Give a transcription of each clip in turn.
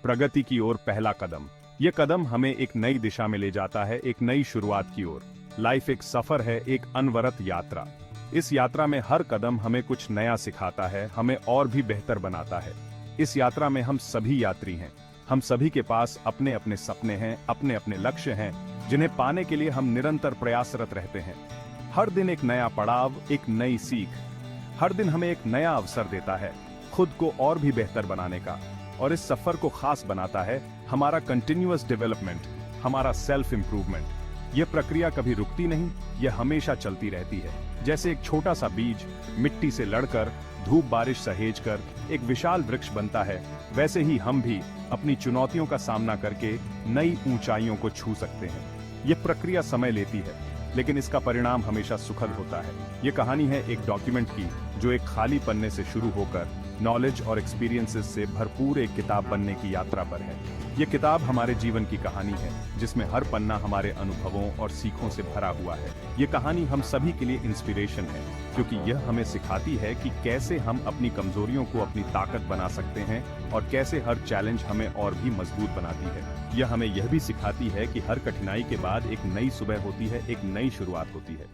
प्रगति की ओर पहला कदम। यह कदम हमें एक नई दिशा में ले जाता है, एक नई शुरुआत की ओर। लाइफ एक सफर है, एक अनवरत यात्रा। इस यात्रा में हर कदम हमें कुछ नया सिखाता है, हमें और भी बेहतर बनाता है। इस यात्रा में हम सभी यात्री हैं। हम सभी के पास अपने अपने सपने हैं, अपने अपने लक्ष्य हैं, जिन्हें पाने के लिए हम निरंतर प्रयासरत रहते हैं। हर दिन एक नया पड़ाव, एक नई सीख। हर दिन हमें एक नया अवसर देता है खुद को और भी बेहतर बनाने का। और इस सफर को खास बनाता है हमारा कंटिन्यूअस डेवलपमेंट, हमारा सेल्फ इंप्रूवमेंट। यह प्रक्रिया कभी रुकती नहीं, यह हमेशा चलती रहती है। जैसे एक छोटा सा बीज मिट्टी से लड़कर, धूप बारिश सहेज कर एक विशाल वृक्ष बनता है, वैसे ही हम भी अपनी चुनौतियों का सामना करके नई ऊंचाइयों को छू सकते हैं। यह प्रक्रिया समय लेती है, लेकिन इसका परिणाम हमेशा सुखद होता है। यह कहानी है एक डॉक्यूमेंट की, जो एक खाली पन्ने से शुरू होकर नॉलेज और एक्सपीरियंसेस से भरपूर एक किताब बनने की यात्रा पर है। यह किताब हमारे जीवन की कहानी है, जिसमें हर पन्ना हमारे अनुभवों और सीखों से भरा हुआ है। यह कहानी हम सभी के लिए इंस्पिरेशन है, क्योंकि यह हमें सिखाती है कि कैसे हम अपनी कमजोरियों को अपनी ताकत बना सकते हैं और कैसे हर चैलेंज हमें और भी मजबूत बनाती है। यह हमें यह भी सिखाती है कि हर कठिनाई के बाद एक नई सुबह होती है, एक नई शुरुआत होती है।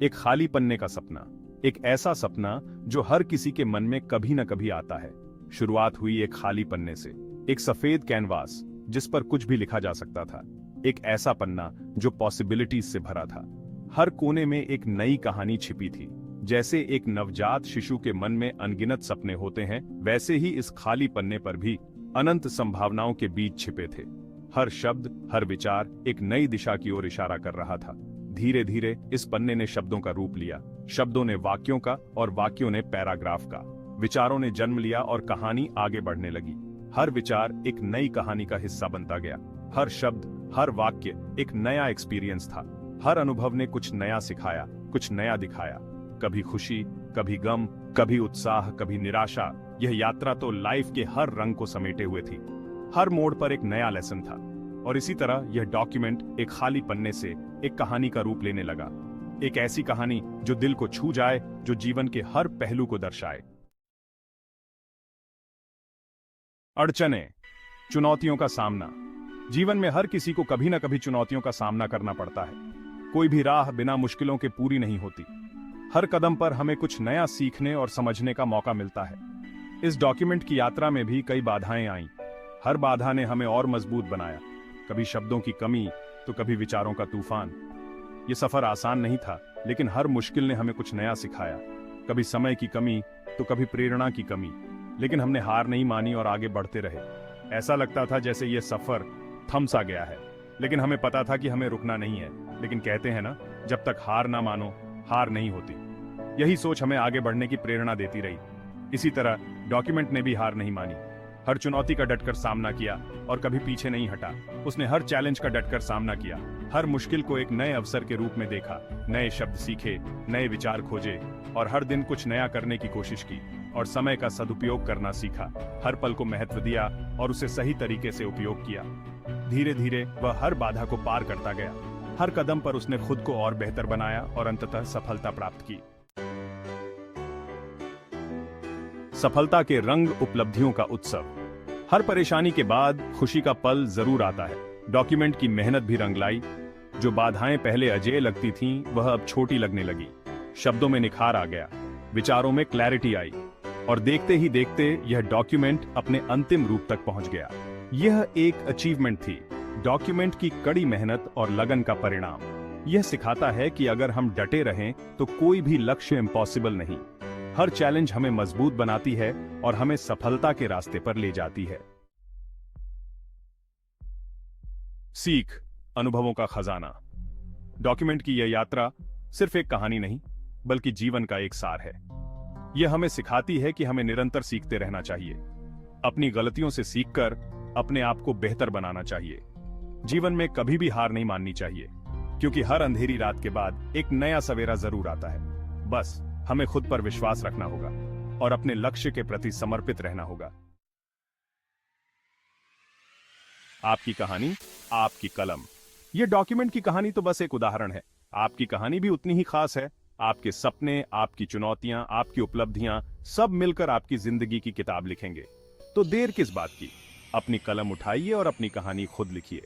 एक खाली पन्ने का सपना, एक ऐसा सपना जो हर किसी के मन में कभी न कभी आता है। शुरुआत हुई एक खाली पन्ने से, एक सफेद कैनवास जिस पर कुछ भी लिखा जा सकता था। एक ऐसा पन्ना जो पॉसिबिलिटीज से भरा था। हर कोने में एक नई कहानी छिपी थी। जैसे एक नवजात शिशु के मन में अनगिनत सपने होते हैं, वैसे ही इस खाली पन्ने पर भी अनंत संभावनाओं के बीज छिपे थे। हर शब्द, हर विचार एक नई दिशा की ओर इशारा कर रहा था। धीरे धीरे इस पन्ने ने शब्दों का रूप लिया, शब्दों ने वाक्यों का और वाक्यों ने पैराग्राफ का। विचारों ने जन्म लिया और कहानी आगे बढ़ने लगी। हर विचार एक नई कहानी का हिस्सा बनता गया। हर शब्द, हर वाक्य एक नया एक्सपीरियंस था। हर अनुभव ने कुछ नया सिखाया, कुछ नया दिखाया। कभी खुशी, कभी गम, कभी उत्साह, कभी निराशा। यह यात्रा तो लाइफ के हर रंग को समेटे हुए थी। हर मोड़ पर एक नया लेसन था। और इसी तरह यह डॉक्यूमेंट एक खाली पन्ने से एक कहानी का रूप लेने लगा। एक ऐसी कहानी जो दिल को छू जाए, जो जीवन के हर पहलू को दर्शाए। अड़चनें, चुनौतियों का सामना। जीवन में हर किसी को कभी न कभी चुनौतियों का सामना करना पड़ता है। कोई भी राह बिना मुश्किलों के पूरी नहीं होती। हर कदम पर हमें कुछ नया सीखने और समझने का मौका मिलता है। इस डॉक्यूमेंट की यात्रा में भी कई बाधाएं आईं। हर बाधा ने हमें और मजबूत बनाया। कभी शब्दों की कमी, तो कभी विचारों का तूफान। यह सफर आसान नहीं था, लेकिन हर मुश्किल ने हमें कुछ नया सिखाया। कभी समय की कमी, तो कभी प्रेरणा की कमी, लेकिन हमने हार नहीं मानी और आगे बढ़ते रहे। ऐसा लगता था जैसे यह सफर थम सा गया है, लेकिन हमें पता था कि हमें रुकना नहीं है। लेकिन कहते हैं ना, जब तक हार ना मानो, हार नहीं होती। यही सोच हमें आगे बढ़ने की प्रेरणा देती रही। इसी तरह डॉक्यूमेंट ने भी हार नहीं मानी। हर चुनौती का डटकर सामना किया और कभी पीछे नहीं हटा। उसने हर चैलेंज का डटकर सामना किया, हर मुश्किल को एक नए अवसर के रूप में देखा, नए शब्द सीखे, नए विचार खोजे और हर दिन कुछ नया करने की कोशिश की और समय का सदुपयोग करना सीखा। हर पल को महत्व दिया और उसे सही तरीके से उपयोग किया। धीरे धीरे वह हर बाधा को पार करता गया। हर कदम पर उसने खुद को और बेहतर बनाया और अंततः सफलता प्राप्त की। सफलता के रंग, उपलब्धियों का उत्सव। हर परेशानी के बाद खुशी का पल जरूर आता है। डॉक्यूमेंट की मेहनत भी रंग लाई। जो बाधाएं पहले अजेय लगती थीं, वह अब छोटी लगने लगी। शब्दों में निखार आ गया, विचारों में क्लैरिटी आई और देखते ही देखते यह डॉक्यूमेंट अपने अंतिम रूप तक पहुंच गया। यह एक अचीवमेंट थी, डॉक्यूमेंट की कड़ी मेहनत और लगन का परिणाम। यह सिखाता है कि अगर हम डटे रहें तो कोई भी लक्ष्य इम्पॉसिबल नहीं। हर चैलेंज हमें मजबूत बनाती है और हमें सफलता के रास्ते पर ले जाती है। सीख, अनुभवों का खजाना। डॉक्यूमेंट की यह यात्रा सिर्फ एक कहानी नहीं, बल्कि जीवन का एक सार है। यह हमें सिखाती है कि हमें निरंतर सीखते रहना चाहिए। अपनी गलतियों से सीखकर अपने आप को बेहतर बनाना चाहिए। जीवन में कभी भी हार नहीं माननी चाहिए, क्योंकि हर अंधेरी रात के बाद एक नया सवेरा जरूर आता है। बस हमें खुद पर विश्वास रखना होगा और अपने लक्ष्य के प्रति समर्पित रहना होगा। आपकी कहानी, आपकी कलम। यह डॉक्यूमेंट की कहानी तो बस एक उदाहरण है। आपकी कहानी भी उतनी ही खास है। आपके सपने, आपकी चुनौतियां, आपकी उपलब्धियां सब मिलकर आपकी जिंदगी की किताब लिखेंगे। तो देर किस बात की? अपनी कलम उठाइए और अपनी कहानी खुद लिखिए।